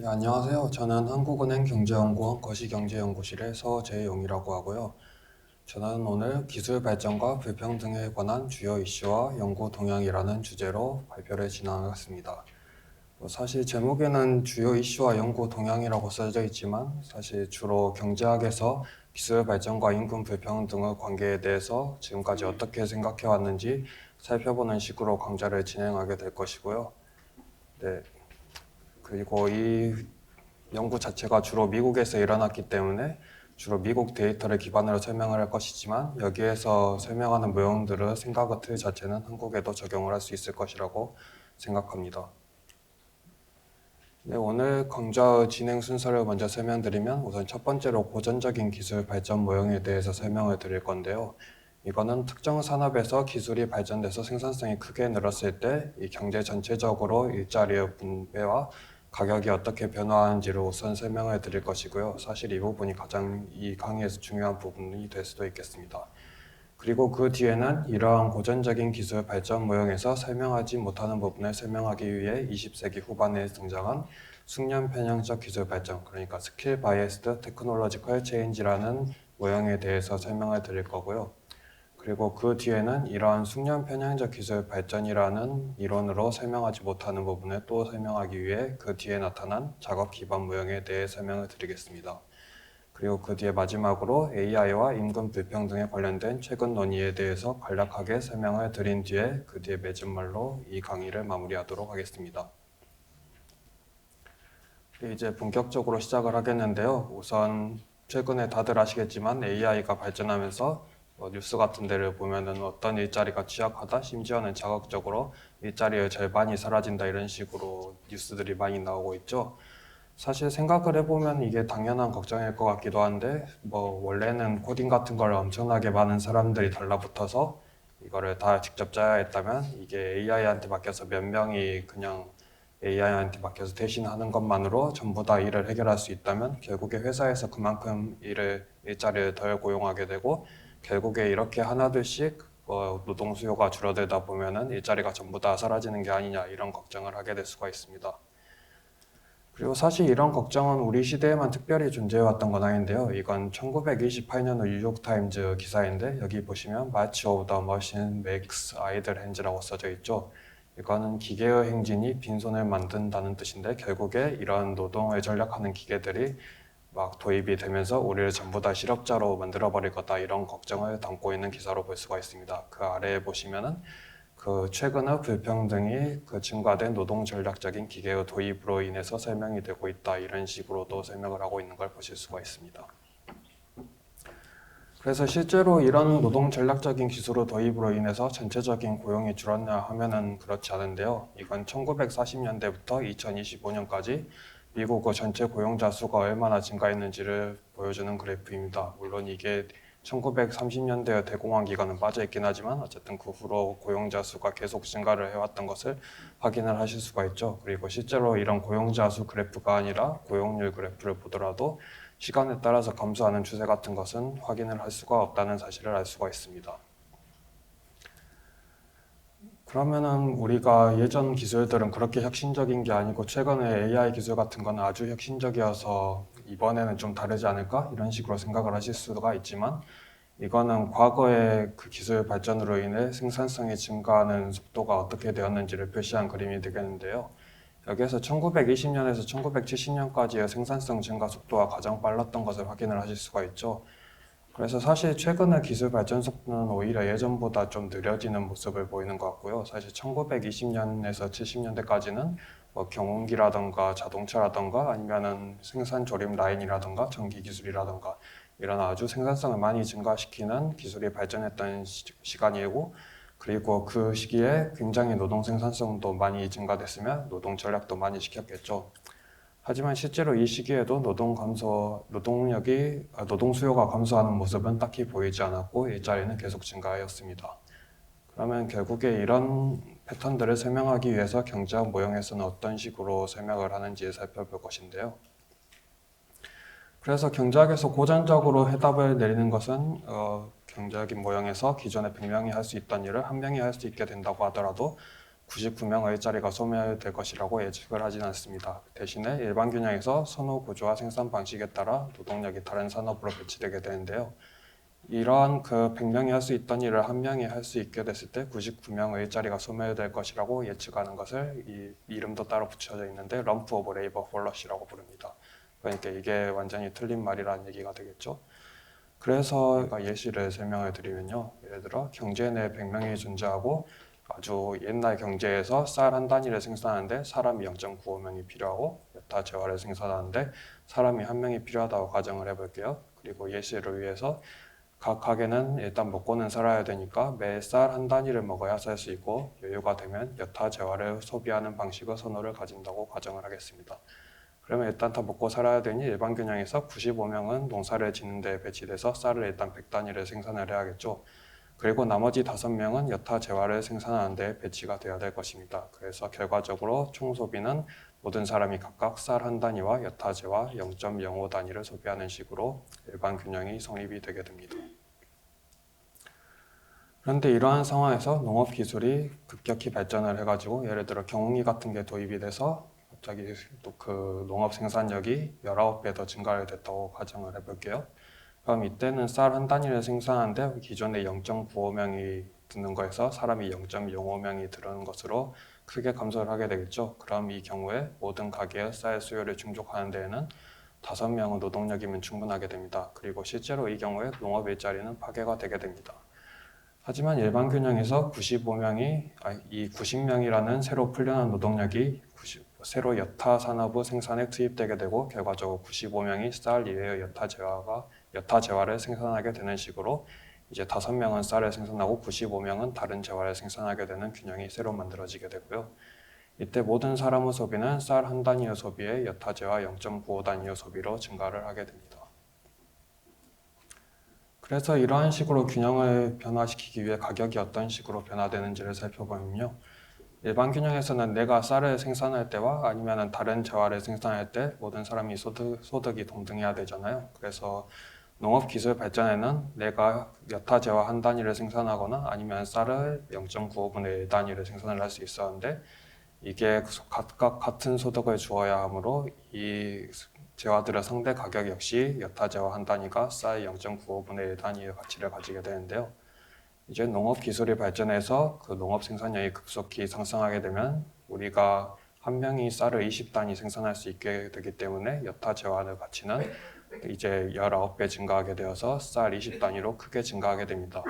네, 안녕하세요. 저는 한국은행 경제연구원 거시경제연구실의 서재용이라고 하고요. 저는 오늘 기술 발전과 불평등에 관한 주요 이슈와 연구 동향이라는 주제로 발표를 진행하겠습니다. 사실 제목에는 주요 이슈와 연구 동향이라고 써져 있지만 사실 주로 경제학에서 기술 발전과 임금 불평등의 관계에 대해서 지금까지 어떻게 생각해 왔는지 살펴보는 식으로 강좌를 진행하게 될 것이고요. 네, 그리고 이 연구 자체가 주로 미국에서 일어났기 때문에 주로 미국 데이터를 기반으로 설명을 할 것이지만 여기에서 설명하는 내용들의 생각의 틀 자체는 한국에도 적용을 할 수 있을 것이라고 생각합니다. 네, 오늘 강좌의 진행 순서를 먼저 설명드리면 우선 첫 번째로 고전적인 기술 발전 모형에 대해서 설명을 드릴 건데요. 이거는 특정 산업에서 기술이 발전돼서 생산성이 크게 늘었을 때 이 경제 전체적으로 일자리의 분배와 가격이 어떻게 변화하는지를 우선 설명을 드릴 것이고요. 사실 이 부분이 가장 이 강의에서 중요한 부분이 될 수도 있겠습니다. 그리고 그 뒤에는 이러한 고전적인 기술 발전 모형에서 설명하지 못하는 부분을 설명하기 위해 20세기 후반에 등장한 숙련 편향적 기술 발전, 그러니까 스킬 바이애스드 테크놀로지컬 체인지라는 모형에 대해서 설명을 드릴 거고요. 그리고 그 뒤에는 이러한 숙련 편향적 기술 발전이라는 이론으로 설명하지 못하는 부분을 또 설명하기 위해 그 뒤에 나타난 작업 기반 모형에 대해 설명을 드리겠습니다. 그리고 그 뒤에 마지막으로 AI와 임금 불평등에 관련된 최근 논의에 대해서 간략하게 설명을 드린 뒤에 그 뒤에 맺은 말로 이 강의를 마무리하도록 하겠습니다. 이제 본격적으로 시작을 하겠는데요. 우선 최근에 다들 아시겠지만 AI가 발전하면서 뉴스 같은 데를 보면은 어떤 일자리가 취약하다, 심지어는 자극적으로 일자리의 절반이 사라진다 이런 식으로 뉴스들이 많이 나오고 있죠. 사실 생각을 해보면 이게 당연한 걱정일 것 같기도 한데 원래는 코딩 같은 걸 엄청나게 많은 사람들이 달라붙어서 이거를 다 직접 짜야 했다면 이게 AI한테 맡겨서 몇 명이 그냥 AI한테 맡겨서 대신 하는 것만으로 전부 다 일을 해결할 수 있다면 결국에 회사에서 그만큼 일자리를 덜 고용하게 되고 결국에 이렇게 하나둘씩 노동 수요가 줄어들다 보면은 일자리가 전부 다 사라지는 게 아니냐 이런 걱정을 하게 될 수가 있습니다. 그리고 사실 이런 걱정은 우리 시대에만 특별히 존재해왔던 건 아닌데요. 이건 1928년의 뉴욕타임즈 기사인데 여기 보시면 March of the Machine Makes Idle Hands라고 써져 있죠. 이거는 기계의 행진이 빈손을 만든다는 뜻인데 결국에 이런 노동을 전략하는 기계들이 막 도입이 되면서 우리를 전부 다 실업자로 만들어버릴 거다 이런 걱정을 담고 있는 기사로 볼 수가 있습니다. 그 아래에 보시면은 그 최근의 불평등이 증가된 노동 전략적인 기계의 도입으로 인해서 설명이 되고 있다 이런 식으로도 설명을 하고 있는 걸 보실 수가 있습니다. 그래서 실제로 이런 노동 전략적인 기술의 도입으로 인해서 전체적인 고용이 줄었냐 하면은 그렇지 않은데요. 이건 1940년대부터 2025년까지 미국의 전체 고용자 수가 얼마나 증가했는지를 보여주는 그래프입니다. 물론 이게 1930년대의 대공황 기간은 빠져있긴 하지만 어쨌든 그 후로 고용자 수가 계속 증가를 해왔던 것을 확인을 하실 수가 있죠. 그리고 실제로 이런 고용자 수 그래프가 아니라 고용률 그래프를 보더라도 시간에 따라서 감소하는 추세 같은 것은 확인을 할 수가 없다는 사실을 알 수가 있습니다. 그러면은 우리가 예전 기술들은 그렇게 혁신적인 게 아니고 최근에 AI 기술 같은 건 아주 혁신적이어서 이번에는 좀 다르지 않을까? 이런 식으로 생각을 하실 수가 있지만 이거는 과거의 그 기술 발전으로 인해 생산성이 증가하는 속도가 어떻게 되었는지를 표시한 그림이 되겠는데요. 여기에서 1920년에서 1970년까지의 생산성 증가 속도가 가장 빨랐던 것을 확인을 하실 수가 있죠. 그래서 사실 최근의 기술 발전 속도는 오히려 예전보다 좀 느려지는 모습을 보이는 것 같고요. 사실 1920년에서 70년대까지는 경운기라던가 자동차라던가 아니면은 생산 조립 라인이라던가 전기 기술이라던가 이런 아주 생산성을 많이 증가시키는 기술이 발전했던 시간이고 그리고 그 시기에 굉장히 노동 생산성도 많이 증가됐으면 노동 전략도 많이 시켰겠죠. 하지만 실제로 이 시기에도 노동 수요가 감소하는 모습은 딱히 보이지 않았고 일자리는 계속 증가하였습니다. 그러면 결국에 이런 패턴들을 설명하기 위해서 경제학 모형에서는 어떤 식으로 설명을 하는지 살펴볼 것인데요. 그래서 경제학에서 고전적으로 해답을 내리는 것은 경제학인 모형에서 기존에 100명이 할 수 있던 일을 1명이 할 수 있게 된다고 하더라도 99명의 일자리가 소멸될 것이라고 예측을 하진 않습니다. 대신에 일반 균형에서 선호 구조와 생산 방식에 따라 노동력이 다른 산업으로 배치되게 되는데요. 이러한 그 100명이 할 수 있던 일을 1명이 할 수 있게 됐을 때 99명의 일자리가 소멸될 것이라고 예측하는 것을 이 이름도 따로 붙여져 있는데 럼프 오브 레이버 폴러시라고 부릅니다. 그러니까 이게 완전히 틀린 말이라는 얘기가 되겠죠. 그래서 예시를 설명해 드리면요. 예를 들어 경제 내에 100명이 존재하고 아주 옛날 경제에서 쌀 한 단위를 생산하는데 사람이 0.95명이 필요하고 여타 재화를 생산하는데 사람이 1명이 필요하다고 가정을 해볼게요. 그리고 예시를 위해서 각 가게는 일단 먹고는 살아야 되니까 매 쌀 한 단위를 먹어야 살 수 있고 여유가 되면 여타 재화를 소비하는 방식의 선호를 가진다고 가정을 하겠습니다. 그러면 일단 다 먹고 살아야 되니 일반 균형에서 95명은 농사를 짓는 데 배치돼서 쌀을 일단 100단위를 생산을 해야겠죠. 그리고 나머지 5명은 여타 재화를 생산하는 데 배치가 되어야 될 것입니다. 그래서 결과적으로 총 소비는 모든 사람이 각각 쌀 한 단위와 여타 재화 0.05 단위를 소비하는 식으로 일반 균형이 성립이 되게 됩니다. 그런데 이러한 상황에서 농업 기술이 급격히 발전을 해가지고 예를 들어 경운기 같은 게 도입이 돼서 갑자기 또 그 농업 생산력이 19배 더 증가를 됐다고 가정을 해볼게요. 그럼 이때는 쌀 한 단위를 생산하는데 기존에 0.95명이 드는 거에서 사람이 0.05명이 드는 것으로 크게 감소를 하게 되겠죠. 그럼 이 경우에 모든 가게의 쌀 수요를 충족하는 데에는 5명의 노동력이면 충분하게 됩니다. 그리고 실제로 이 경우에 농업 일자리는 파괴가 되게 됩니다. 하지만 일반 균형에서 95명이 이 90명이라는 새로 풀려난 노동력이 새로 여타 산업의 생산에 투입되게 되고 결과적으로 95명이 쌀 이외의 여타 재화를 생산하게 되는 식으로 이제 5명은 쌀을 생산하고 95명은 다른 재화를 생산하게 되는 균형이 새로 만들어지게 되고요. 이때 모든 사람의 소비는 쌀 한 단위의 소비에 여타 재화 0.95 단위의 소비로 증가를 하게 됩니다. 그래서 이러한 식으로 균형을 변화시키기 위해 가격이 어떤 식으로 변화되는지를 살펴보면요. 일반 균형에서는 내가 쌀을 생산할 때와 아니면 다른 재화를 생산할 때 모든 사람이 소득이 동등해야 되잖아요. 그래서 농업 기술 발전에는 내가 여타 재화 한 단위를 생산하거나 아니면 쌀을 0.95분의 1 단위를 생산을 할 수 있었는데 이게 각각 같은 소득을 주어야 하므로 이 재화들의 상대 가격 역시 여타 재화 한 단위가 쌀 0.95분의 1 단위의 가치를 가지게 되는데요. 이제 농업 기술이 발전해서 그 농업 생산량이 급속히 상승하게 되면 우리가 1명이 쌀을 20단위 생산할 수 있게 되기 때문에 여타 재화의 가치는 이제 19배 증가하게 되어서 쌀 20단위로 크게 증가하게 됩니다.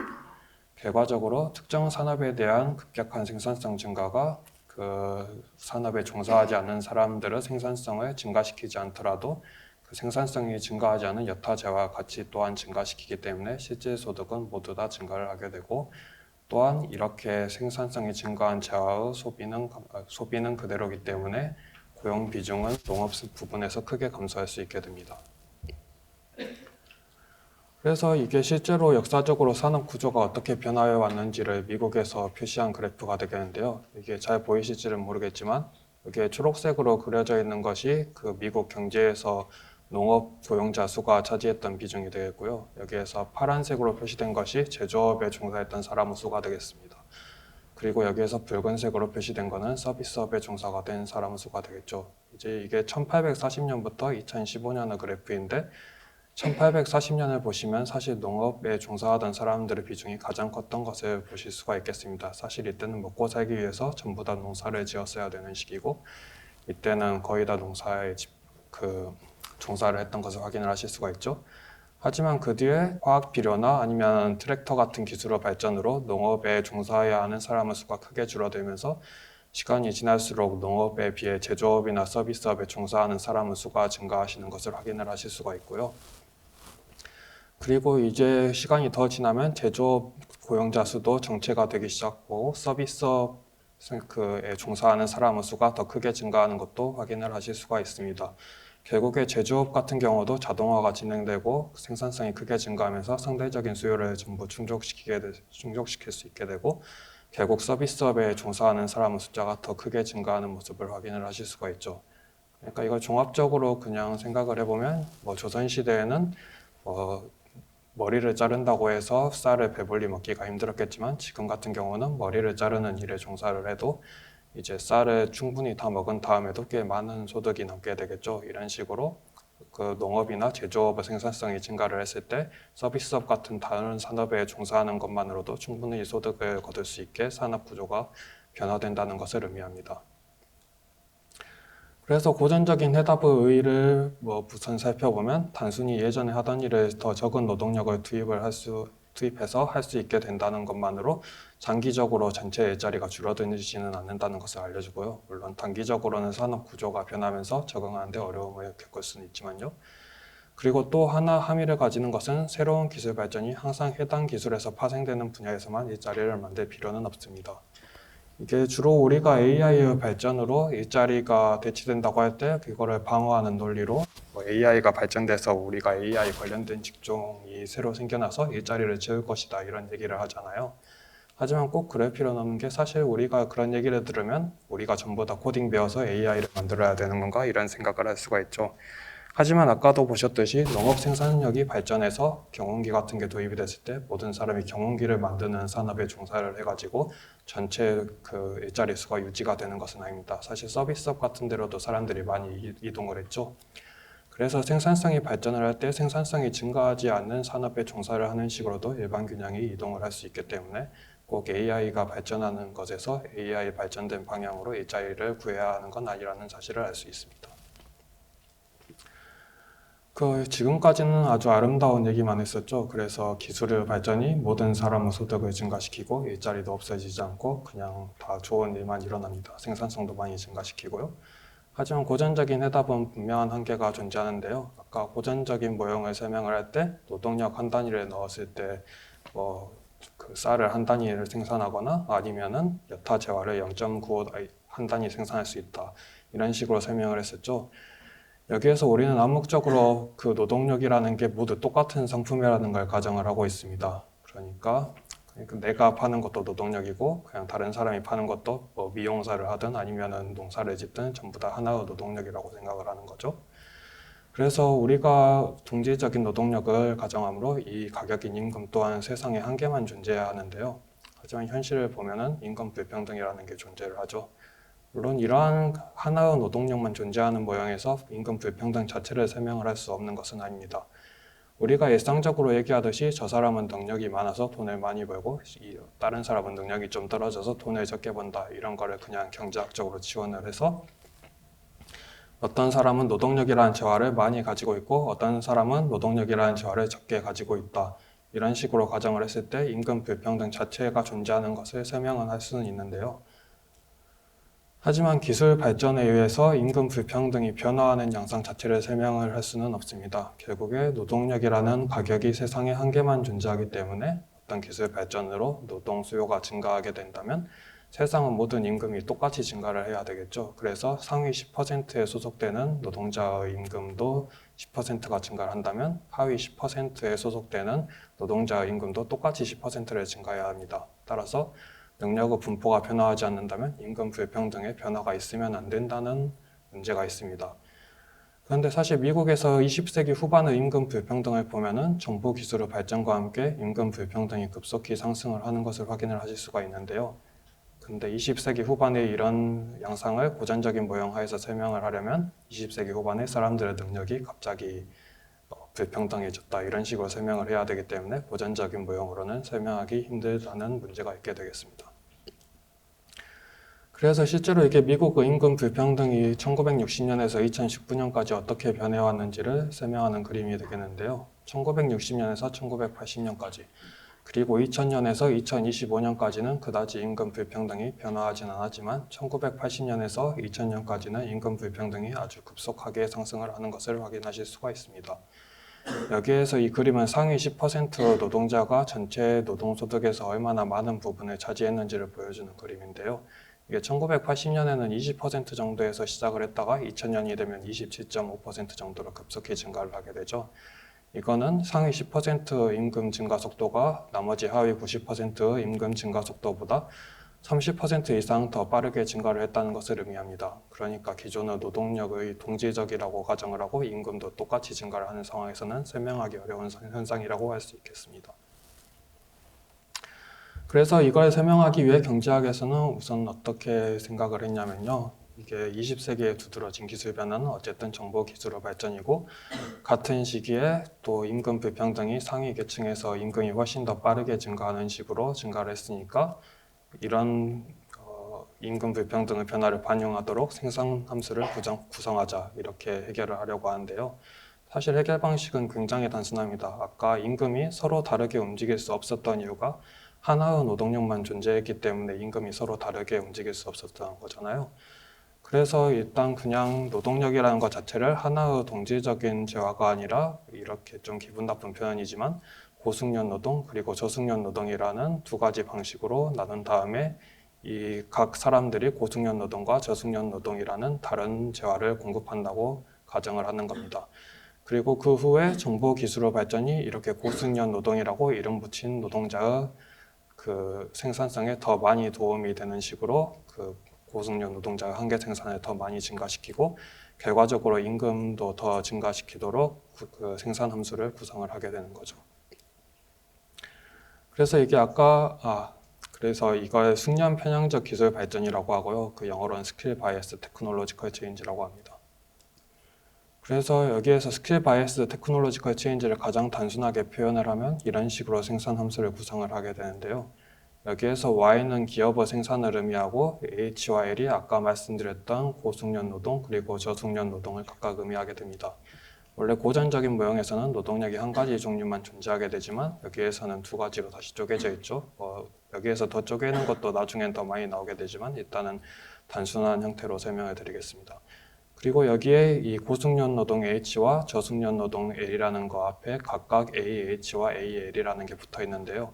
결과적으로 특정 산업에 대한 급격한 생산성 증가가 그 산업에 종사하지 않는 사람들의 생산성을 증가시키지 않더라도 그 생산성이 증가하지 않은 여타 재화 가치 또한 증가시키기 때문에 실질 소득은 모두 다 증가를 하게 되고 또한 이렇게 생산성이 증가한 재화의 소비는 그대로이기 때문에 고용 비중은 농업 부분에서 크게 감소할 수 있게 됩니다. 그래서 이게 실제로 역사적으로 산업 구조가 어떻게 변화해 왔는지를 미국에서 표시한 그래프가 되겠는데요. 이게 잘 보이실지는 모르겠지만 여기에 초록색으로 그려져 있는 것이 그 미국 경제에서 농업 고용자 수가 차지했던 비중이 되겠고요. 여기에서 파란색으로 표시된 것이 제조업에 종사했던 사람의 수가 되겠습니다. 그리고 여기에서 붉은색으로 표시된 것은 서비스업에 종사가 된 사람의 수가 되겠죠. 이제 이게 1840년부터 2015년의 그래프인데 1840년을 보시면 사실 농업에 종사하던 사람들의 비중이 가장 컸던 것을 보실 수가 있겠습니다. 사실 이때는 먹고 살기 위해서 전부 다 농사를 지었어야 되는 시기고 이때는 거의 다 농사에 종사를 했던 것을 확인을 하실 수가 있죠. 하지만 그 뒤에 화학 비료나 아니면 트랙터 같은 기술의 발전으로 농업에 종사해야 하는 사람의 수가 크게 줄어들면서 시간이 지날수록 농업에 비해 제조업이나 서비스업에 종사하는 사람의 수가 증가하시는 것을 확인을 하실 수가 있고요. 그리고 이제 시간이 더 지나면 제조업 고용자 수도 정체가 되기 시작하고 서비스업에 종사하는 사람의 수가 더 크게 증가하는 것도 확인을 하실 수가 있습니다. 결국에 제조업 같은 경우도 자동화가 진행되고 생산성이 크게 증가하면서 상대적인 수요를 전부 충족시킬 수 있게 되고 결국 서비스업에 종사하는 사람의 숫자가 더 크게 증가하는 모습을 확인을 하실 수가 있죠. 그러니까 이걸 종합적으로 그냥 생각을 해보면 조선시대에는 머리를 자른다고 해서 쌀을 배불리 먹기가 힘들었겠지만 지금 같은 경우는 머리를 자르는 일에 종사를 해도 이제 쌀을 충분히 다 먹은 다음에도 꽤 많은 소득이 남게 되겠죠. 이런 식으로 그 농업이나 제조업의 생산성이 증가를 했을 때 서비스업 같은 다른 산업에 종사하는 것만으로도 충분히 소득을 거둘 수 있게 산업 구조가 변화된다는 것을 의미합니다. 그래서 고전적인 해답의 의의를 우선 살펴보면 단순히 예전에 하던 일을 더 적은 노동력을 투입해서 할 수 있게 된다는 것만으로 장기적으로 전체 일자리가 줄어들지는 않는다는 것을 알려주고요. 물론 단기적으로는 산업 구조가 변하면서 적응하는 데 어려움을 겪을 수는 있지만요. 그리고 또 하나 함의를 가지는 것은 새로운 기술 발전이 항상 해당 기술에서 파생되는 분야에서만 일자리를 만들 필요는 없습니다. 이게 주로 우리가 AI의 발전으로 일자리가 대체된다고 할 때 그거를 방어하는 논리로 AI가 발전돼서 우리가 AI 관련된 직종이 새로 생겨나서 일자리를 채울 것이다 이런 얘기를 하잖아요. 하지만 꼭 그럴 필요는 없는 게 사실 우리가 그런 얘기를 들으면 우리가 전부 다 코딩 배워서 AI를 만들어야 되는 건가 이런 생각을 할 수가 있죠. 하지만 아까도 보셨듯이 농업 생산력이 발전해서 경운기 같은 게 도입이 됐을 때 모든 사람이 경운기를 만드는 산업에 종사를 해가지고 전체 그 일자리 수가 유지가 되는 것은 아닙니다. 사실 서비스업 같은 데로도 사람들이 많이 이동을 했죠. 그래서 생산성이 발전을 할 때 생산성이 증가하지 않는 산업에 종사를 하는 식으로도 일반 균형이 이동을 할 수 있기 때문에 꼭 AI가 발전하는 것에서 AI 발전된 방향으로 일자리를 구해야 하는 건 아니라는 사실을 알 수 있습니다. 지금까지는 아주 아름다운 얘기만 했었죠. 그래서 기술의 발전이 모든 사람의 소득을 증가시키고 일자리도 없어지지 않고 그냥 다 좋은 일만 일어납니다. 생산성도 많이 증가시키고요. 하지만 고전적인 해답은 분명한 한계가 존재하는데요. 아까 고전적인 모형을 설명을 할 때 노동력 한 단위를 넣었을 때 그 쌀을 한 단위를 생산하거나 아니면은 여타 재화를 0.95 한 단위 생산할 수 있다. 이런 식으로 설명을 했었죠. 여기에서 우리는 암묵적으로 그 노동력이라는 게 모두 똑같은 상품이라는 걸 가정을 하고 있습니다. 그러니까 내가 파는 것도 노동력이고 그냥 다른 사람이 파는 것도 미용사를 하든 아니면은 농사를 짓든 전부 다 하나의 노동력이라고 생각을 하는 거죠. 그래서 우리가 동질적인 노동력을 가정하므로 이 가격인 임금 또한 세상에 한 개만 존재해야 하는데요. 하지만 현실을 보면은 임금 불평등이라는 게 존재를 하죠. 물론 이러한 하나의 노동력만 존재하는 모양에서 임금 불평등 자체를 설명을 할 수 없는 것은 아닙니다. 우리가 일상적으로 얘기하듯이 저 사람은 능력이 많아서 돈을 많이 벌고 다른 사람은 능력이 좀 떨어져서 돈을 적게 번다 이런 거를 그냥 경제학적으로 지원을 해서 어떤 사람은 노동력이라는 재화를 많이 가지고 있고 어떤 사람은 노동력이라는 재화를 적게 가지고 있다 이런 식으로 가정을 했을 때 임금 불평등 자체가 존재하는 것을 설명은 할 수는 있는데요. 하지만 기술 발전에 의해서 임금 불평등이 변화하는 양상 자체를 설명을 할 수는 없습니다. 결국에 노동력이라는 가격이 세상에 한 개만 존재하기 때문에 어떤 기술 발전으로 노동 수요가 증가하게 된다면 세상은 모든 임금이 똑같이 증가를 해야 되겠죠. 그래서 상위 10%에 소속되는 노동자의 임금도 10%가 증가를 한다면 하위 10%에 소속되는 노동자의 임금도 똑같이 10%를 증가해야 합니다. 따라서 능력의 분포가 변화하지 않는다면 임금 불평등의 변화가 있으면 안 된다는 문제가 있습니다. 그런데 사실 미국에서 20세기 후반의 임금 불평등을 보면은 정보 기술의 발전과 함께 임금 불평등이 급속히 상승을 하는 것을 확인을 하실 수가 있는데요. 근데 20세기 후반의 이런 양상을 고전적인 모형하에서 설명을 하려면 20세기 후반에 사람들의 능력이 갑자기 불평등해졌다 이런 식으로 설명을 해야 되기 때문에 고전적인 모형으로는 설명하기 힘들다는 문제가 있게 되겠습니다. 그래서 실제로 이게 미국의 임금 불평등이 1960년에서 2019년까지 어떻게 변해왔는지를 설명하는 그림이 되겠는데요. 1960년에서 1980년까지 그리고 2000년에서 2025년까지는 그다지 임금 불평등이 변화하진 않았지만 1980년에서 2000년까지는 임금 불평등이 아주 급속하게 상승을 하는 것을 확인하실 수가 있습니다. 여기에서 이 그림은 상위 10% 노동자가 전체 노동소득에서 얼마나 많은 부분을 차지했는지를 보여주는 그림인데요. 이게 1980년에는 20% 정도에서 시작을 했다가 2000년이 되면 27.5% 정도로 급속히 증가를 하게 되죠. 이거는 상위 10% 임금 증가 속도가 나머지 하위 90% 임금 증가 속도보다 30% 이상 더 빠르게 증가를 했다는 것을 의미합니다. 그러니까 기존의 노동력의 동질적이라고 가정을 하고 임금도 똑같이 증가를 하는 상황에서는 설명하기 어려운 현상이라고 할 수 있겠습니다. 그래서 이걸 설명하기 위해 경제학에서는 우선 어떻게 생각을 했냐면요. 이게 20세기에 두드러진 기술 변화는 어쨌든 정보 기술의 발전이고 같은 시기에 또 임금 불평등이 상위 계층에서 임금이 훨씬 더 빠르게 증가하는 식으로 증가를 했으니까 이런 임금 불평등의 변화를 반영하도록 생산 함수를 구성하자 이렇게 해결을 하려고 하는데요. 사실 해결 방식은 굉장히 단순합니다. 아까 임금이 서로 다르게 움직일 수 없었던 이유가 하나의 노동력만 존재했기 때문에 임금이 서로 다르게 움직일 수 없었던 거잖아요. 그래서 일단 그냥 노동력이라는 것 자체를 하나의 동질적인 재화가 아니라 이렇게 좀 기분 나쁜 표현이지만 고숙련 노동 그리고 저숙련 노동이라는 두 가지 방식으로 나눈 다음에 이 각 사람들이 고숙련 노동과 저숙련 노동이라는 다른 재화를 공급한다고 가정을 하는 겁니다. 그리고 그 후에 정보 기술의 발전이 이렇게 고숙련 노동이라고 이름 붙인 노동자의 그 생산성에 더 많이 도움이 되는 식으로 그 고숙련 노동자의 한계 생산을 더 많이 증가시키고 결과적으로 임금도 더 증가시키도록 그 생산 함수를 구성을 하게 되는 거죠. 그래서 이게 그래서 이걸 숙련 편향적 기술 발전이라고 하고요. 그 영어로는 스킬 바이어스 테크놀로지컬 체인지라고 합니다. 그래서 여기에서 스킬 바이어스 테크놀로지컬 체인지를 가장 단순하게 표현을 하면 이런 식으로 생산 함수를 구성을 하게 되는데요. 여기에서 Y는 기업의 생산을 의미하고 H와 L이 아까 말씀드렸던 고숙련 노동 그리고 저숙련 노동을 각각 의미하게 됩니다. 원래 고전적인 모형에서는 노동력이 한 가지 종류만 존재하게 되지만 여기에서는 두 가지로 다시 쪼개져 있죠. 여기에서 더 쪼개는 것도 나중엔 더 많이 나오게 되지만 일단은 단순한 형태로 설명을 드리겠습니다. 그리고 여기에 이 고숙련 노동 H와 저숙련 노동 L이라는 거 앞에 각각 AH와 AL이라는 게 붙어 있는데요.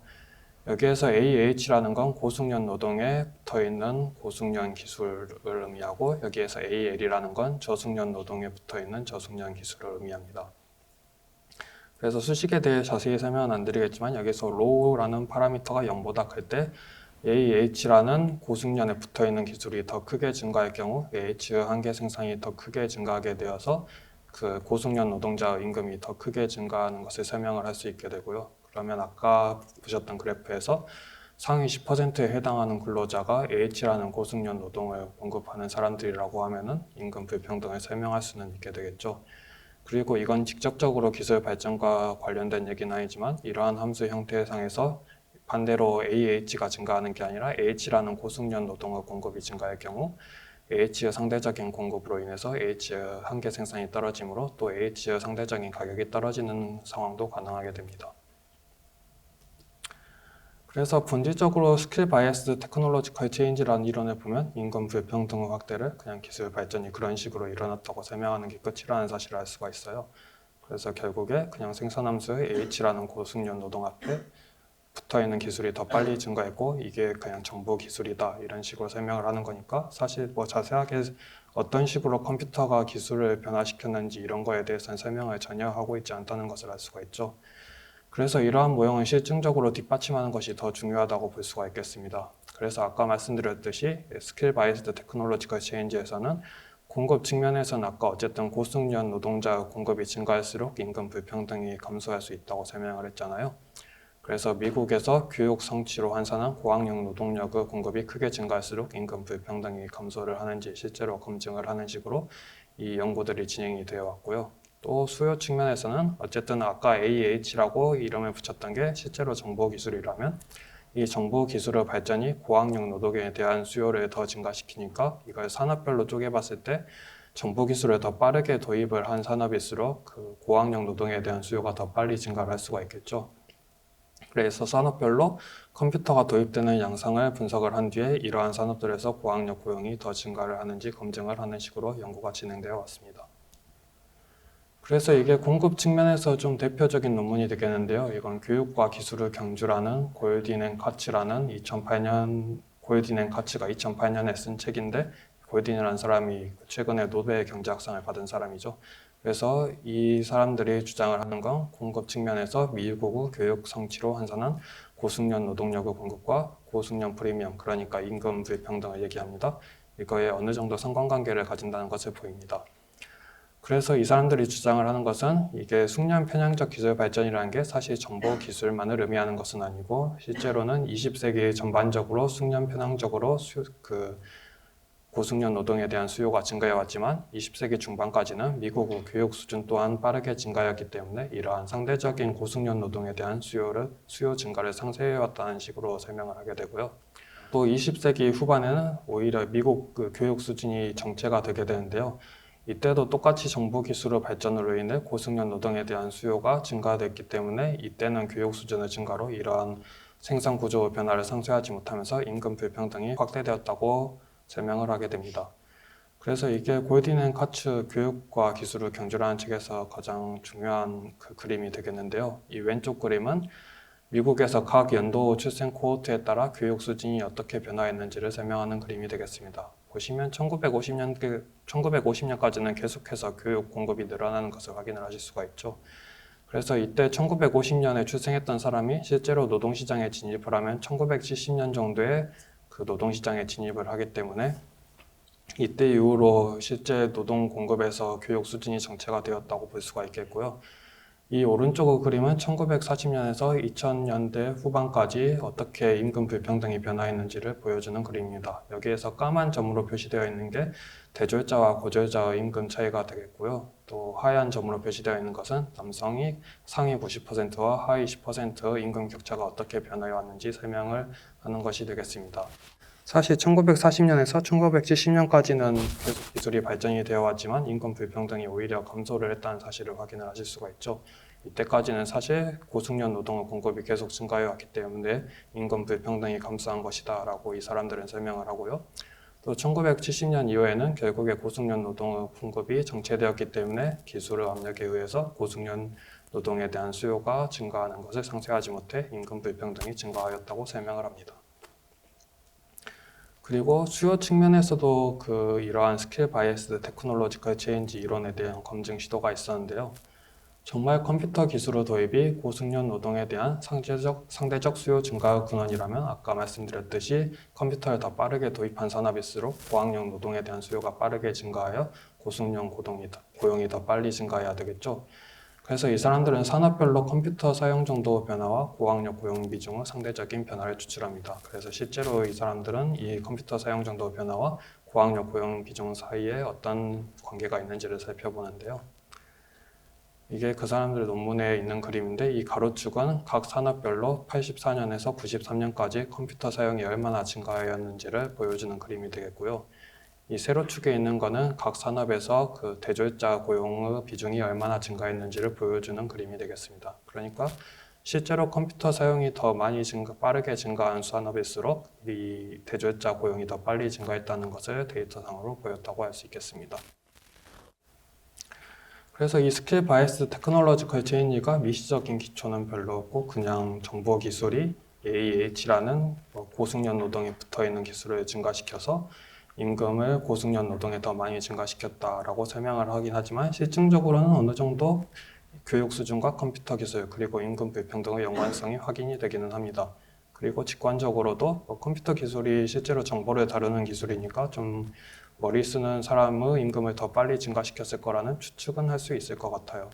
여기에서 AH라는 건 고숙련 노동에 붙어 있는 고숙련 기술을 의미하고 여기에서 AL이라는 건 저숙련 노동에 붙어 있는 저숙련 기술을 의미합니다. 그래서 수식에 대해 자세히 설명은 안 드리겠지만 여기서 row라는 파라미터가 0보다 클 때 AH라는 고숙련에 붙어 있는 기술이 더 크게 증가할 경우 AH의 한계 생산이 더 크게 증가하게 되어서 그 고숙련 노동자의 임금이 더 크게 증가하는 것을 설명을 할 수 있게 되고요. 그러면 아까 보셨던 그래프에서 상위 10%에 해당하는 근로자가 H라는 고숙련 노동을 공급하는 사람들이라고 하면은 임금 불평등을 설명할 수는 있게 되겠죠. 그리고 이건 직접적으로 기술 발전과 관련된 얘기는 아니지만 이러한 함수 형태상에서 반대로 AH가 증가하는 게 아니라 H라는 고숙련 노동의 공급이 증가할 경우 H의 상대적인 공급으로 인해서 H의 한계 생산이 떨어지므로 또 H의 상대적인 가격이 떨어지는 상황도 가능하게 됩니다. 그래서 본질적으로 스킬 바이어스 테크놀로지컬 체인지라는 이론을 보면 임금 불평등의 확대를 그냥 기술 발전이 그런 식으로 일어났다고 설명하는 게 끝이라는 사실을 알 수가 있어요. 그래서 결국에 그냥 생산함수의 H라는 고숙련 노동 앞에 붙어있는 기술이 더 빨리 증가했고 이게 그냥 정보 기술이다 이런 식으로 설명을 하는 거니까 사실 뭐 자세하게 어떤 식으로 컴퓨터가 기술을 변화시켰는지 이런 거에 대해서는 설명을 전혀 하고 있지 않다는 것을 알 수가 있죠. 그래서 이러한 모형을 실증적으로 뒷받침하는 것이 더 중요하다고 볼 수가 있겠습니다. 그래서 아까 말씀드렸듯이 스킬 바이스드 테크놀로지컬 체인지에서는 공급 측면에서는 아까 어쨌든 고숙련 노동자 공급이 증가할수록 임금 불평등이 감소할 수 있다고 설명을 했잖아요. 그래서 미국에서 교육 성취로 환산한 고학력 노동력의 공급이 크게 증가할수록 임금 불평등이 감소를 하는지 실제로 검증을 하는 식으로 이 연구들이 진행이 되어 왔고요. 또 수요 측면에서는 어쨌든 아까 AH라고 이름을 붙였던 게 실제로 정보기술이라면 이 정보기술의 발전이 고학력 노동에 대한 수요를 더 증가시키니까 이걸 산업별로 쪼개봤을 때 정보기술을 더 빠르게 도입을 한 산업일수록 그 고학력 노동에 대한 수요가 더 빨리 증가를 할 수가 있겠죠. 그래서 산업별로 컴퓨터가 도입되는 양상을 분석을 한 뒤에 이러한 산업들에서 고학력 고용이 더 증가를 하는지 검증을 하는 식으로 연구가 진행되어 왔습니다. 그래서 이게 공급 측면에서 좀 대표적인 논문이 되겠는데요. 이건 교육과 기술을 경주라는 골딘 앤 카츠라는 2008년 골딘 앤 카츠가 2008년에 쓴 책인데 골딘이라는 사람이 최근에 노벨 경제학상을 받은 사람이죠. 그래서 이 사람들이 주장을 하는 건 공급 측면에서 미국의 교육 성취로 환산한 고숙련 노동력의 공급과 고숙련 프리미엄, 그러니까 임금 불평등을 얘기합니다. 이거에 어느 정도 상관관계를 가진다는 것을 보입니다. 그래서 이 사람들이 주장을 하는 것은 이게 숙련 편향적 기술 발전이라는 게 사실 정보 기술만을 의미하는 것은 아니고 실제로는 20세기 전반적으로 숙련 편향적으로 고숙련 노동에 대한 수요가 증가해 왔지만 20세기 중반까지는 미국의 교육 수준 또한 빠르게 증가했기 때문에 이러한 상대적인 고숙련 노동에 대한 수요 증가를 상쇄해 왔다는 식으로 설명을 하게 되고요. 또 20세기 후반에는 오히려 미국 교육 수준이 정체가 되게 되는데요. 이때도 똑같이 정보 기술의 발전으로 인해 고숙련 노동에 대한 수요가 증가됐기 때문에 이때는 교육 수준의 증가로 이러한 생산 구조 변화를 상쇄하지 못하면서 임금 불평등이 확대되었다고 설명을 하게 됩니다. 그래서 이게 골딘 앤 카츠 교육과 기술을 경주라는 책에서 가장 중요한 그림이 되겠는데요. 이 왼쪽 그림은 미국에서 각 연도 출생 코호트에 따라 교육 수준이 어떻게 변화했는지를 설명하는 그림이 되겠습니다. 보시면 1950년까지는 계속해서 교육 공급이 늘어나는 것을 확인을 하실 수가 있죠. 그래서 이때 1950년에 출생했던 사람이 실제로 노동시장에 진입을 하면 1970년 정도에 그 노동시장에 진입을 하기 때문에 이때 이후로 실제 노동 공급에서 교육 수준이 정체가 되었다고 볼 수가 있겠고요. 이 오른쪽 그림은 1940년에서 2000년대 후반까지 어떻게 임금 불평등이 변화했는지를 보여주는 그림입니다. 여기에서 까만 점으로 표시되어 있는 게 대졸자와 고졸자의 임금 차이가 되겠고요. 또 하얀 점으로 표시되어 있는 것은 남성이 상위 90%와 하위 10%의 임금 격차가 어떻게 변화해 왔는지 설명을 하는 것이 되겠습니다. 사실 1940년에서 1970년까지는 계속 기술이 발전이 되어 왔지만 임금 불평등이 오히려 감소를 했다는 사실을 확인을 하실 수가 있죠. 이때까지는 사실 고숙련 노동의 공급이 계속 증가해 왔기 때문에 임금 불평등이 감소한 것이다 라고 이 사람들은 설명을 하고요. 또 1970년 이후에는 결국에 고숙련 노동의 공급이 정체되었기 때문에 기술의 압력에 의해서 고숙련 노동에 대한 수요가 증가하는 것을 상쇄하지 못해 임금 불평등이 증가하였다고 설명을 합니다. 그리고 수요 측면에서도 이러한 스킬 바이어스 테크놀로지컬 체인지 이론에 대한 검증 시도가 있었는데요. 정말 컴퓨터 기술의 도입이 고숙련 노동에 대한 상대적 수요 증가의 근원이라면 아까 말씀드렸듯이 컴퓨터를 더 빠르게 도입한 산업일수록 고학력 노동에 대한 수요가 빠르게 증가하여 고숙련 고용이 더 빨리 증가해야 되겠죠. 그래서 이 사람들은 산업별로 컴퓨터 사용 정도 변화와 고학력 고용 비중의 상대적인 변화를 추출합니다. 그래서 실제로 이 사람들은 이 컴퓨터 사용 정도 변화와 고학력 고용 비중 사이에 어떤 관계가 있는지를 살펴보는데요. 이게 그 사람들 논문에 있는 그림인데 이 가로축은 각 산업별로 84년에서 93년까지 컴퓨터 사용이 얼마나 증가하였는지를 보여주는 그림이 되겠고요. 이 세로축에 있는 거는 각 산업에서 대졸자 고용의 비중이 얼마나 증가했는지를 보여주는 그림이 되겠습니다. 그러니까 실제로 컴퓨터 사용이 더 많이 빠르게 증가한 산업일수록 이 대졸자 고용이 더 빨리 증가했다는 것을 데이터상으로 보였다고 할 수 있겠습니다. 그래서 이 스킬 바이어스 테크놀로지컬 체인지가 미시적인 기초는 별로 없고 그냥 정보 기술이 AH라는 고숙련 노동에 붙어있는 기술을 증가시켜서 임금을 고숙련 노동에 더 많이 증가시켰다라고 설명을 하긴 하지만 실증적으로는 어느 정도 교육 수준과 컴퓨터 기술 그리고 임금 불평등의 연관성이 확인이 되기는 합니다. 그리고 직관적으로도 컴퓨터 기술이 실제로 정보를 다루는 기술이니까 좀 머리 쓰는 사람의 임금을 더 빨리 증가시켰을 거라는 추측은 할 수 있을 것 같아요.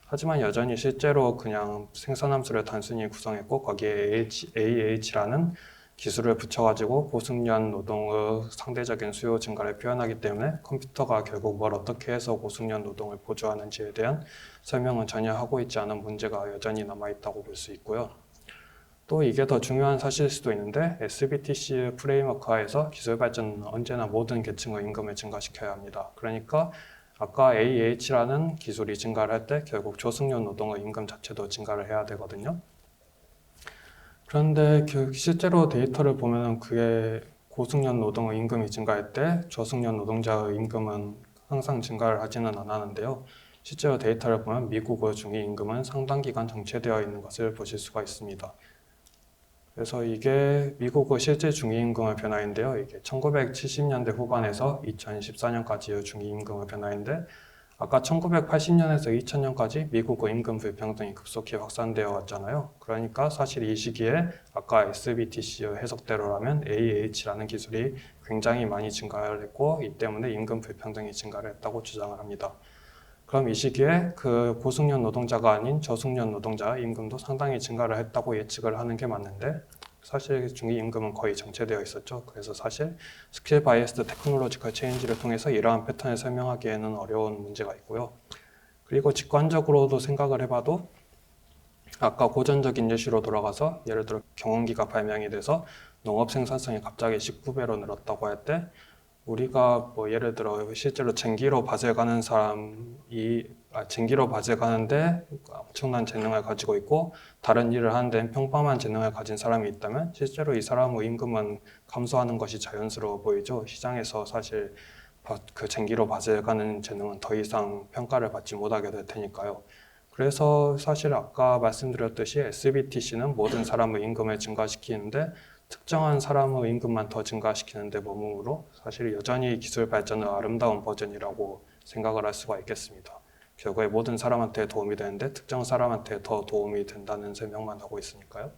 하지만 여전히 실제로 그냥 생산함수를 단순히 구성했고 거기에 AH라는 기술을 붙여가지고 고숙련 노동의 상대적인 수요 증가를 표현하기 때문에 컴퓨터가 결국 뭘 어떻게 해서 고숙련 노동을 보조하는지에 대한 설명은 전혀 하고 있지 않은 문제가 여전히 남아있다고 볼 수 있고요. 또 이게 더 중요한 사실일 수도 있는데 SBTC 프레임워크하에서 기술 발전은 언제나 모든 계층의 임금을 증가시켜야 합니다. 그러니까 아까 AH라는 기술이 증가를 할 때 결국 저숙련 노동의 임금 자체도 증가를 해야 되거든요. 그런데 실제로 데이터를 보면 그게 고숙련 노동의 임금이 증가할 때 저숙련 노동자의 임금은 항상 증가를 하지는 않았는데요. 실제로 데이터를 보면 미국의 중위임금은 상당 기간 정체되어 있는 것을 보실 수가 있습니다. 그래서 이게 미국의 실제 중위임금의 변화인데요. 이게 1970년대 후반에서 2014년까지의 중위임금의 변화인데 아까 1980년에서 2000년까지 미국의 임금 불평등이 급속히 확산되어 왔잖아요. 그러니까 사실 이 시기에 아까 SBTC의 해석대로라면 AH라는 기술이 굉장히 많이 증가를 했고 이 때문에 임금 불평등이 증가를 했다고 주장을 합니다. 그럼 이 시기에 그 고숙련 노동자가 아닌 저숙련 노동자 임금도 상당히 증가를 했다고 예측을 하는 게 맞는데 사실 중위임금은 거의 정체되어 있었죠. 그래서 사실 스킬 바이어스드 테크놀로지컬 체인지를 통해서 이러한 패턴을 설명하기에는 어려운 문제가 있고요. 그리고 직관적으로도 생각을 해봐도 아까 고전적인 예시로 돌아가서 예를 들어 경운기가 발명이 돼서 농업 생산성이 갑자기 19배로 늘었다고 할 때 우리가 뭐 예를 들어 실제로 쟁기로 밭을 가는 사람이 쟁기로 밭을 가는데 엄청난 재능을 가지고 있고 다른 일을 하는 데는 평범한 재능을 가진 사람이 있다면 실제로 이 사람의 임금은 감소하는 것이 자연스러워 보이죠. 시장에서 사실 그 쟁기로 밭을 가는 재능은 더 이상 평가를 받지 못하게 될 테니까요. 그래서 사실 아까 말씀드렸듯이 SBTC는 모든 사람의 임금을 증가시키는데 특정한 사람의 임금만 더 증가시키는데 머무므로 사실 여전히 기술 발전의 아름다운 버전이라고 생각을 할 수가 있겠습니다. 결국에 모든 사람한테 도움이 되는데 특정 사람한테 더 도움이 된다는 설명만 하고 있으니까요.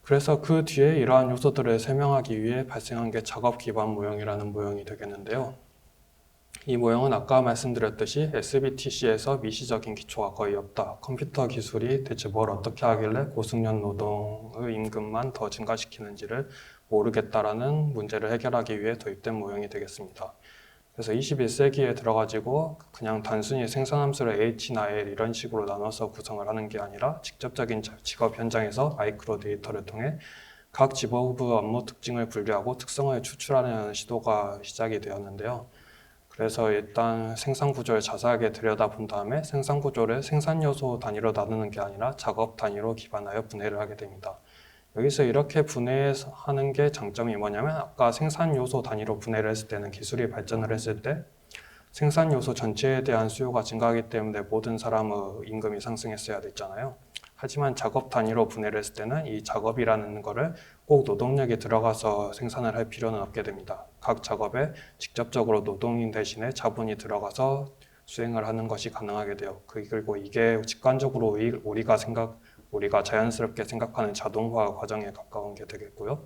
그래서 그 뒤에 이러한 요소들을 설명하기 위해 발생한 게 작업 기반 모형이라는 모형이 되겠는데요. 이 모형은 아까 말씀드렸듯이 SBTC에서 미시적인 기초가 거의 없다. 컴퓨터 기술이 대체 뭘 어떻게 하길래 고숙련 노동의 임금만 더 증가시키는지를 모르겠다라는 문제를 해결하기 위해 도입된 모형이 되겠습니다. 그래서 21세기에 들어가지고 그냥 단순히 생산함수를 H나 L 이런 식으로 나눠서 구성을 하는 게 아니라 직접적인 직업 현장에서 마이크로 데이터를 통해 각 직업의 업무 특징을 분류하고 특성을 추출하는 시도가 시작이 되었는데요. 그래서 일단 생산 구조를 자세하게 들여다본 다음에 생산 구조를 생산 요소 단위로 나누는 게 아니라 작업 단위로 기반하여 분해를 하게 됩니다. 여기서 이렇게 분해하는 게 장점이 뭐냐면 아까 생산 요소 단위로 분해를 했을 때는 기술이 발전을 했을 때 생산 요소 전체에 대한 수요가 증가하기 때문에 모든 사람의 임금이 상승했어야 됐잖아요. 하지만 작업 단위로 분해를 했을 때는 이 작업이라는 거를 꼭 노동력이 들어가서 생산을 할 필요는 없게 됩니다. 각 작업에 직접적으로 노동인 대신에 자본이 들어가서 수행을 하는 것이 가능하게 돼요. 그리고 이게 직관적으로 우리가 자연스럽게 생각하는 자동화 과정에 가까운 게 되겠고요.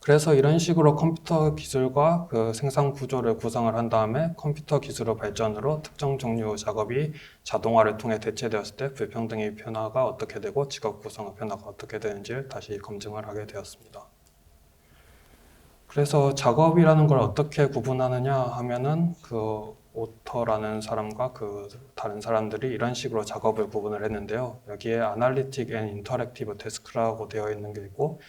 그래서 이런 식으로 컴퓨터 기술과 그 생산 구조를 구성을 한 다음에 컴퓨터 기술의 발전으로 특정 종류 작업이 자동화를 통해 대체되었을 때 불평등의 변화가 어떻게 되고 직업 구성의 변화가 어떻게 되는지를 다시 검증을 하게 되었습니다. 그래서 작업이라는 걸 어떻게 구분하느냐 하면은 그 오터라는 사람과 그 다른 사람들이 이런 식으로 작업을 구분을 했는데요. 여기에 아날리틱 앤 인터랙티브 태스크라고 되어 있는 게 있고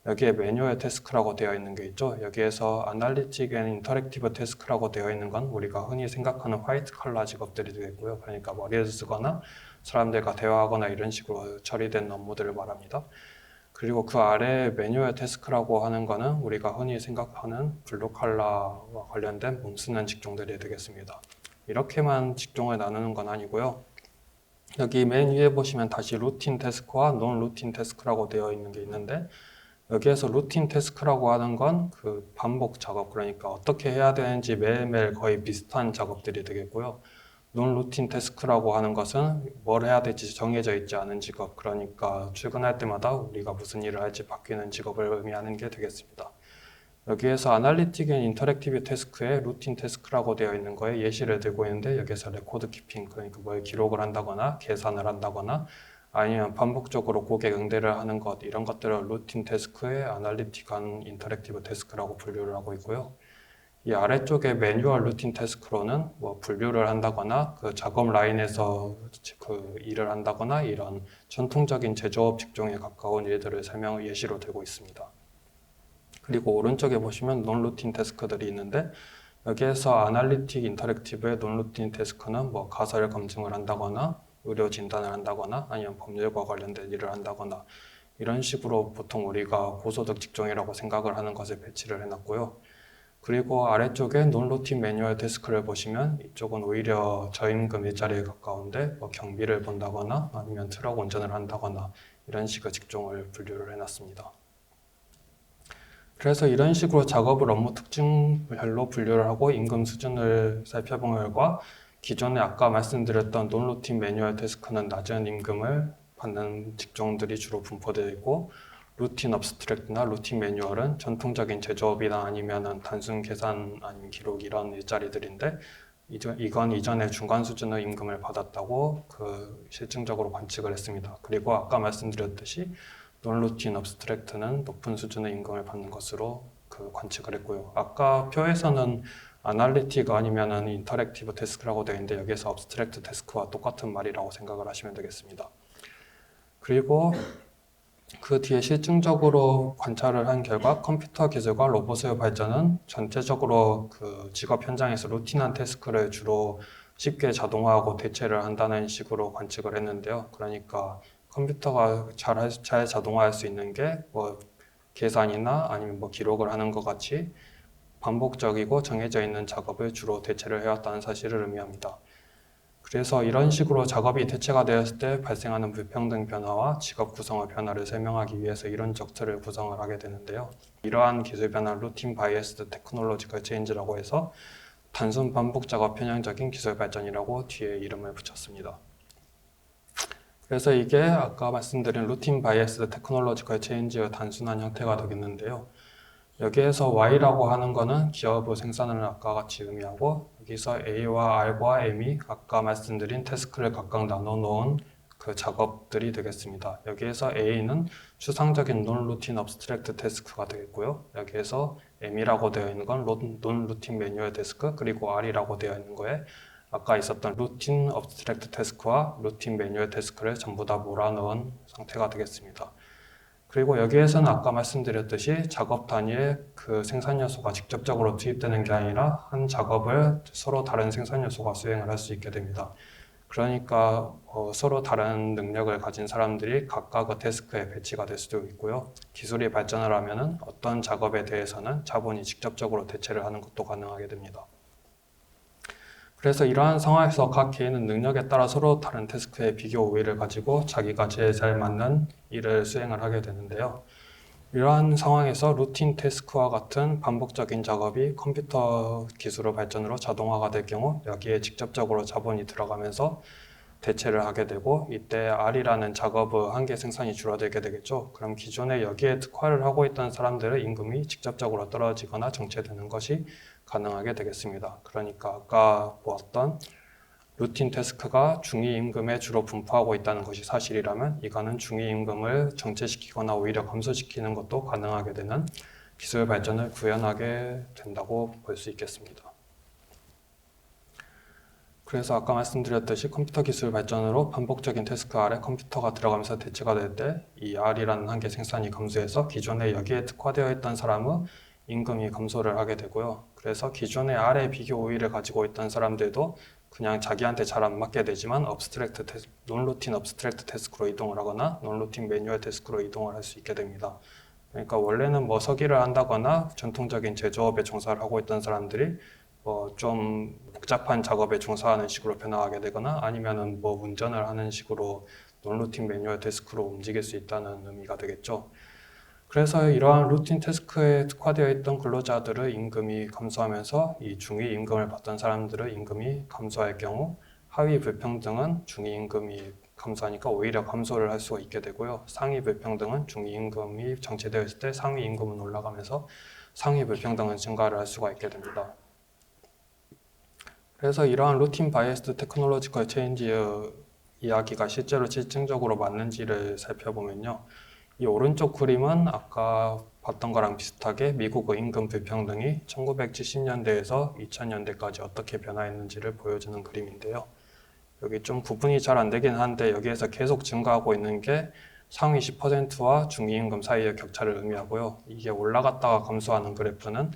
여기에 매뉴얼 태스크라고 되어 있는 게 있죠. 여기에서 아날리틱 앤 인터랙티브 태스크라고 되어 있는 건 우리가 흔히 생각하는 화이트 컬러 직업들이 되겠고요. 그러니까 머리를 쓰거나 사람들과 대화하거나 이런 식으로 처리된 업무들을 말합니다. 그리고 그 아래 매뉴얼 태스크라고 하는 거는 우리가 흔히 생각하는 블루 컬러와 관련된 몸 쓰는 직종들이 되겠습니다. 이렇게만 직종을 나누는 건 아니고요. 여기 맨 위에 보시면 다시 루틴 태스크와 논 루틴 태스크라고 되어 있는 게 있는데 여기에서 루틴 태스크라고 하는 건 그 반복 작업, 그러니까 어떻게 해야 되는지 매일매일 거의 비슷한 작업들이 되겠고요. 논 루틴 태스크라고 하는 것은 뭘 해야 될지 정해져 있지 않은 직업, 그러니까 출근할 때마다 우리가 무슨 일을 할지 바뀌는 직업을 의미하는 게 되겠습니다. 여기에서 아날리틱 앤 인터랙티브 태스크에 루틴 태스크라고 되어 있는 거에 예시를 들고 있는데 여기서 레코드 키핑, 그러니까 뭘 기록을 한다거나 계산을 한다거나 아니면 반복적으로 고객 응대를 하는 것, 이런 것들을 루틴 태스크에 아날리틱한 인터랙티브 태스크라고 분류를 하고 있고요. 이 아래쪽에 매뉴얼 루틴 태스크로는 뭐 분류를 한다거나 그 작업 라인에서 그 일을 한다거나 이런 전통적인 제조업 직종에 가까운 일들을 예시로 들고 있습니다. 그리고 오른쪽에 보시면 논 루틴 태스크들이 있는데 여기에서 아날리틱 인터랙티브의 논 루틴 태스크는 뭐 가설 검증을 한다거나 의료 진단을 한다거나 아니면 법률과 관련된 일을 한다거나 이런 식으로 보통 우리가 고소득 직종이라고 생각을 하는 것을 배치를 해놨고요. 그리고 아래쪽에 논루틴 매뉴얼 태스크를 보시면 이쪽은 오히려 저임금 일자리에 가까운데 뭐 경비를 본다거나 아니면 트럭 운전을 한다거나 이런 식의 직종을 분류를 해놨습니다. 그래서 이런 식으로 작업을 업무 특징별로 분류를 하고 임금 수준을 살펴본 결과 기존에 아까 말씀드렸던 논루틴 매뉴얼 태스크는 낮은 임금을 받는 직종들이 주로 분포되어 있고 루틴 업스트랙트나 루틴 매뉴얼은 전통적인 제조업이나 아니면 단순 계산 아니면 기록 이런 일자리들인데 이건 이전에 중간 수준의 임금을 받았다고 실증적으로 관측을 했습니다. 그리고 아까 말씀드렸듯이 논루틴 업스트랙트는 높은 수준의 임금을 받는 것으로 관측을 했고요. 아까 표에서는 아날리틱 아니면은 인터랙티브 태스크라고 되어 있는데 여기에서 업스트랙트 태스크와 똑같은 말이라고 생각을 하시면 되겠습니다. 그리고 그 뒤에 실증적으로 관찰을 한 결과 컴퓨터 기술과 로봇의 발전은 전체적으로 직업 현장에서 루틴한 태스크를 주로 쉽게 자동화하고 대체를 한다는 식으로 관측을 했는데요. 그러니까 컴퓨터가 잘 자동화할 수 있는 게 계산이나 아니면 기록을 하는 것 같이 반복적이고 정해져 있는 작업을 주로 대체를 해왔다는 사실을 의미합니다. 그래서 이런 식으로 작업이 대체가 되었을 때 발생하는 불평등 변화와 직업 구성의 변화를 설명하기 위해서 이런 적들을 구성을 하게 되는데요. 이러한 기술 변화를 루틴 바이애스드 테크놀로지컬 체인지라고 해서 단순 반복 작업 편향적인 기술 발전이라고 뒤에 이름을 붙였습니다. 그래서 이게 아까 말씀드린 루틴 바이애스드 테크놀로지컬 체인지의 단순한 형태가 되겠는데요. 여기에서 Y라고 하는 거는 기업의 생산을 아까 같이 의미하고 여기서 A와 R과 M이 아까 말씀드린 태스크를 각각 나눠 놓은 작업들이 되겠습니다. 여기에서 A는 추상적인 non-routine abstract task가 되겠고요. 여기에서 M이라고 되어 있는 건 non-routine manual task, 그리고 R이라고 되어 있는 거에 아까 있었던 routine abstract task와 routine manual task를 전부 다 몰아넣은 상태가 되겠습니다. 그리고 여기에서는 아까 말씀드렸듯이 작업 단위에 생산 요소가 직접적으로 투입되는 게 아니라 한 작업을 서로 다른 생산 요소가 수행을 할 수 있게 됩니다. 그러니까 서로 다른 능력을 가진 사람들이 각각의 태스크에 배치가 될 수도 있고요. 기술이 발전을 하면은 어떤 작업에 대해서는 자본이 직접적으로 대체를 하는 것도 가능하게 됩니다. 그래서 이러한 상황에서 각 개인은 능력에 따라 서로 다른 태스크의 비교 우위를 가지고 자기가 제일 잘 맞는 일을 수행을 하게 되는데요. 이러한 상황에서 루틴 태스크와 같은 반복적인 작업이 컴퓨터 기술의 발전으로 자동화가 될 경우 여기에 직접적으로 자본이 들어가면서 대체를 하게 되고 이때 R이라는 작업의 한계 생산이 줄어들게 되겠죠. 그럼 기존에 여기에 특화를 하고 있던 사람들의 임금이 직접적으로 떨어지거나 정체되는 것이 가능하게 되겠습니다. 그러니까 아까 보았던 루틴 태스크가 중위 임금에 주로 분포하고 있다는 것이 사실이라면 이거는 중위 임금을 정체시키거나 오히려 감소시키는 것도 가능하게 되는 기술 발전을 구현하게 된다고 볼 수 있겠습니다. 그래서 아까 말씀드렸듯이 컴퓨터 기술 발전으로 반복적인 태스크 아래 컴퓨터가 들어가면서 대체가 될 때 이 R이라는 한계 생산이 감소해서 기존에 여기에 특화되어 있던 사람의 임금이 감소를 하게 되고요. 그래서 기존에 R의 비교 우위를 가지고 있던 사람들도 그냥 자기한테 잘 안 맞게 되지만 논루틴 업스트랙트 태스크로 이동을 하거나 논루틴 매뉴얼 태스크로 이동을 할 수 있게 됩니다. 그러니까 원래는 서기를 한다거나 전통적인 제조업에 종사를 하고 있던 사람들이 좀 복잡한 작업에 종사하는 식으로 변화하게 되거나 아니면은 운전을 하는 식으로 논루틴 매뉴얼 태스크로 움직일 수 있다는 의미가 되겠죠. 그래서 이러한 루틴 태스크에 특화되어 있던 근로자들의 임금이 감소하면서 이 중위 임금을 받던 사람들의 임금이 감소할 경우 하위 불평등은 중위 임금이 감소하니까 오히려 감소를 할 수가 있게 되고요. 상위 불평등은 중위 임금이 정체되어 있을 때 상위 임금은 올라가면서 상위 불평등은 증가를 할 수가 있게 됩니다. 그래서 이러한 루틴 바이애스드 테크놀로지컬 체인지의 이야기가 실제로 실증적으로 맞는지를 살펴보면요. 이 오른쪽 그림은 아까 봤던 거랑 비슷하게 미국의 임금 불평등이 1970년대에서 2000년대까지 어떻게 변화했는지를 보여주는 그림인데요. 여기 좀 구분이 잘 안 되긴 한데 여기에서 계속 증가하고 있는 게 상위 10%와 중위 임금 사이의 격차를 의미하고요. 이게 올라갔다가 감소하는 그래프는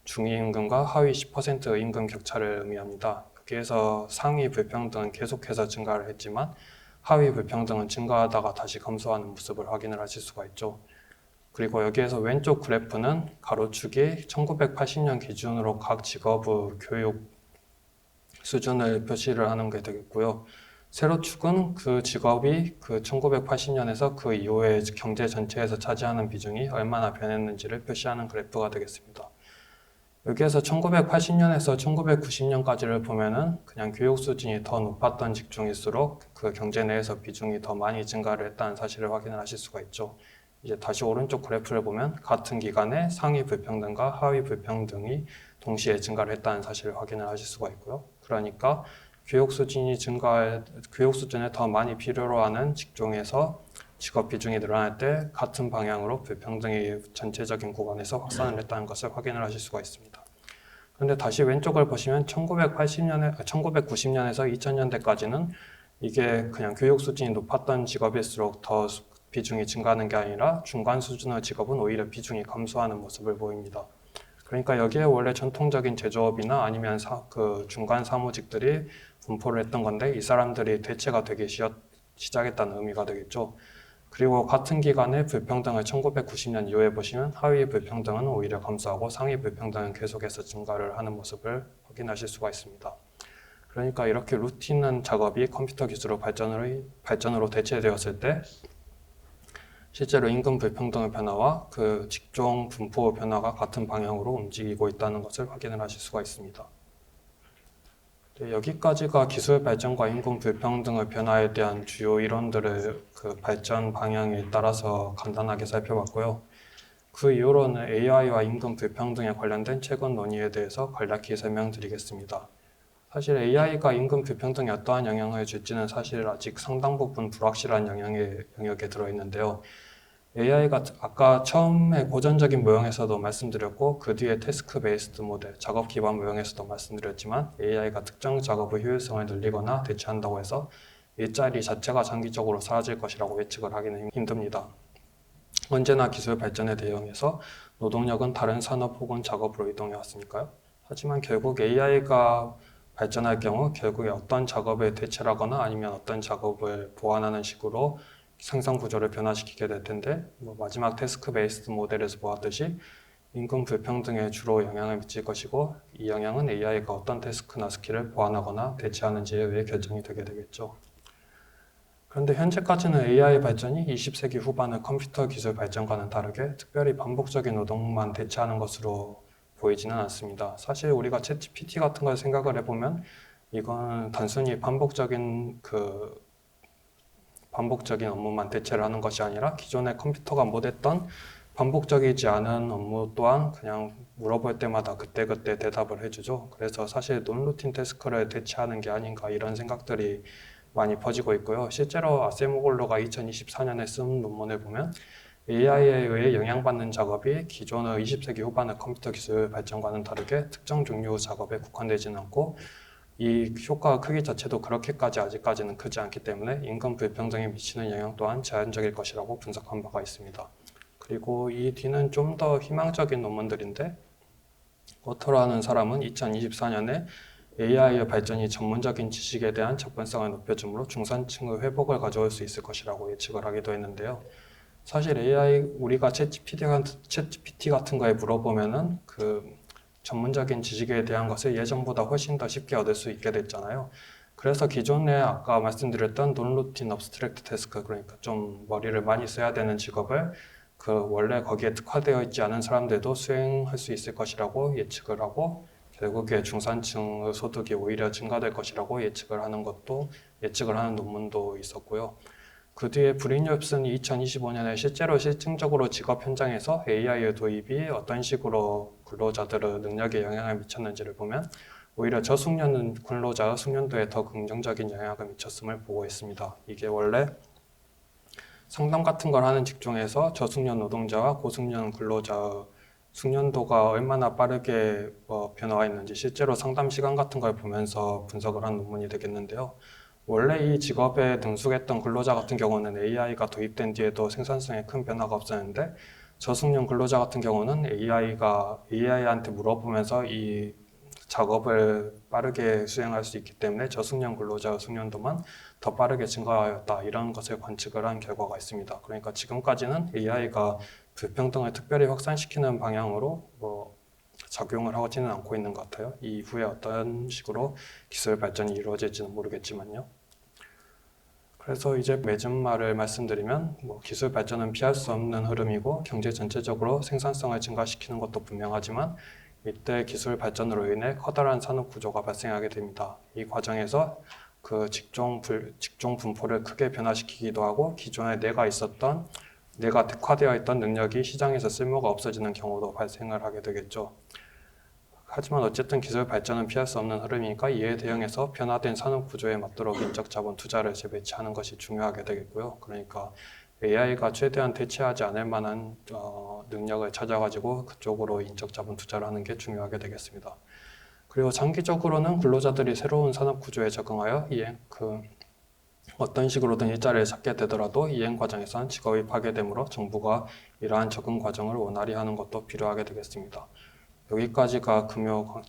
중위 임금과 하위 10%의 임금 격차를 의미합니다. 여기에서 상위 불평등은 계속해서 증가를 했지만 하위 불평등은 증가하다가 다시 감소하는 모습을 확인을 하실 수가 있죠. 그리고 여기에서 왼쪽 그래프는 가로축이 1980년 기준으로 각 직업의 교육 수준을 표시를 하는 게 되겠고요. 세로축은 그 직업이 1980년에서 그 이후에 경제 전체에서 차지하는 비중이 얼마나 변했는지를 표시하는 그래프가 되겠습니다. 여기에서 1980년에서 1990년까지를 보면은 그냥 교육 수준이 더 높았던 직종일수록 그 경제 내에서 비중이 더 많이 증가를 했다는 사실을 확인을 하실 수가 있죠. 이제 다시 오른쪽 그래프를 보면 같은 기간에 상위 불평등과 하위 불평등이 동시에 증가를 했다는 사실을 확인을 하실 수가 있고요. 그러니까 교육 수준을 더 많이 필요로 하는 직종에서 직업 비중이 늘어날 때 같은 방향으로 불평등이 전체적인 구간에서 확산을 했다는 것을 확인을 하실 수가 있습니다. 그런데 다시 왼쪽을 보시면 1990년에서 2000년대까지는 이게 그냥 교육 수준이 높았던 직업일수록 더 비중이 증가하는 게 아니라 중간 수준의 직업은 오히려 비중이 감소하는 모습을 보입니다. 그러니까 여기에 원래 전통적인 제조업이나 아니면 중간 사무직들이 분포를 했던 건데 이 사람들이 대체가 되기 시작했다는 의미가 되겠죠. 그리고 같은 기간에 불평등을 1990년 이후에 보시면 하위 불평등은 오히려 감소하고 상위 불평등은 계속해서 증가를 하는 모습을 확인하실 수가 있습니다. 그러니까 이렇게 루틴한 작업이 컴퓨터 기술의 발전으로 대체되었을 때 실제로 임금 불평등의 변화와 그 직종 분포 변화가 같은 방향으로 움직이고 있다는 것을 확인을 하실 수가 있습니다. 네, 여기까지가 기술 발전과 임금 불평등의 변화에 대한 주요 이론들을 그 발전 방향에 따라서 간단하게 살펴봤고요. 그 이후로는 AI와 임금 불평등에 관련된 최근 논의에 대해서 간략히 설명드리겠습니다. 사실 AI가 임금 불평등에 어떠한 영향을 줄지는 사실 아직 상당 부분 불확실한 영역에 들어있는데요. AI가 아까 처음에 고전적인 모형에서도 말씀드렸고 그 뒤에 태스크 베이스드 모델, 작업 기반 모형에서도 말씀드렸지만 AI가 특정 작업의 효율성을 늘리거나 대체한다고 해서 일자리 자체가 장기적으로 사라질 것이라고 예측을 하기는 힘듭니다. 언제나 기술 발전에 대응해서 노동력은 다른 산업 혹은 작업으로 이동해 왔으니까요. 하지만 결국 AI가 발전할 경우 결국에 어떤 작업을 대체하거나 아니면 어떤 작업을 보완하는 식으로 생산 구조를 변화시키게 될 텐데 마지막 태스크 베이스드 모델에서 보았듯이 임금 불평등에 주로 영향을 미칠 것이고 이 영향은 AI가 어떤 태스크나 스킬을 보완하거나 대체하는지에 의해 결정이 되게 되겠죠. 그런데 현재까지는 AI 발전이 20세기 후반의 컴퓨터 기술 발전과는 다르게 특별히 반복적인 노동만 대체하는 것으로 보이지는 않습니다. 사실 우리가 챗GPT 같은 걸 생각을 해보면 이건 단순히 반복적인 업무만 대체를 하는 것이 아니라 기존의 컴퓨터가 못했던 반복적이지 않은 업무 또한 그냥 물어볼 때마다 그때그때 대답을 해주죠. 그래서 사실 논루틴 태스크를 대체하는 게 아닌가 이런 생각들이 많이 퍼지고 있고요. 실제로 아세모골로가 2024년에 쓴 논문을 보면 AI에 의해 영향받는 작업이 기존의 20세기 후반의 컴퓨터 기술 발전과는 다르게 특정 종류 작업에 국한되지는 않고 이 효과 크기 자체도 그렇게까지 아직까지는 크지 않기 때문에 임금 불평등에 미치는 영향 또한 제한적일 것이라고 분석한 바가 있습니다. 그리고 이 뒤는 좀 더 희망적인 논문들인데 워터라는 사람은 2024년에 AI의 발전이 전문적인 지식에 대한 접근성을 높여주므로 중산층의 회복을 가져올 수 있을 것이라고 예측을 하기도 했는데요. 사실 우리가 챗GPT 같은 거에 물어보면은 전문적인 지식에 대한 것을 예전보다 훨씬 더 쉽게 얻을 수 있게 됐잖아요. 그래서 기존에 아까 말씀드렸던 논루틴 업스트랙트 태스크, 그러니까 좀 머리를 많이 써야 되는 직업을 원래 거기에 특화되어 있지 않은 사람들도 수행할 수 있을 것이라고 예측을 하고 결국에 중산층의 소득이 오히려 증가될 것이라고 예측을 하는 논문도 있었고요. 그 뒤에 브린엽슨이 2025년에 실제로 실증적으로 직업 현장에서 AI의 도입이 어떤 식으로 근로자들의 능력에 영향을 미쳤는지를 보면 오히려 저숙련 근로자의 숙련도에 더 긍정적인 영향을 미쳤음을 보고 있습니다. 이게 원래 상담 같은 걸 하는 직종에서 저숙련 노동자와 고숙련 근로자의 숙련도가 얼마나 빠르게 변화했는지 실제로 상담 시간 같은 걸 보면서 분석을 한 논문이 되겠는데요. 원래 이 직업에 능숙했던 근로자 같은 경우는 AI가 도입된 뒤에도 생산성에 큰 변화가 없었는데 저숙련 근로자 같은 경우는 AI한테 물어보면서 이 작업을 빠르게 수행할 수 있기 때문에 저숙련 근로자의 숙련도만 더 빠르게 증가하였다 이런 것을 관측을 한 결과가 있습니다. 그러니까 지금까지는 AI가 불평등을 특별히 확산시키는 방향으로 작용을 하지는 않고 있는 것 같아요. 이후에 어떤 식으로 기술 발전이 이루어질지는 모르겠지만요. 그래서 이제 맺은 말을 말씀드리면 기술 발전은 피할 수 없는 흐름이고 경제 전체적으로 생산성을 증가시키는 것도 분명하지만 이때 기술 발전으로 인해 커다란 산업 구조가 발생하게 됩니다. 이 과정에서 직종 분포를 크게 변화시키기도 하고 기존에 내가 특화되어 있던 능력이 시장에서 쓸모가 없어지는 경우도 발생을 하게 되겠죠. 하지만 어쨌든 기술 발전은 피할 수 없는 흐름이니까 이에 대응해서 변화된 산업 구조에 맞도록 인적 자본 투자를 재배치하는 것이 중요하게 되겠고요. 그러니까 AI가 최대한 대체하지 않을 만한 능력을 찾아가지고 그쪽으로 인적 자본 투자를 하는 게 중요하게 되겠습니다. 그리고 장기적으로는 근로자들이 새로운 산업 구조에 적응하여 어떤 식으로든 일자리를 찾게 되더라도 이행 과정에선 직업이 파괴되므로 정부가 이러한 적응 과정을 원활히 하는 것도 필요하게 되겠습니다. 여기까지가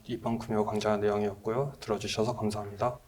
이번 금요 강좌 내용이었고요. 들어주셔서 감사합니다.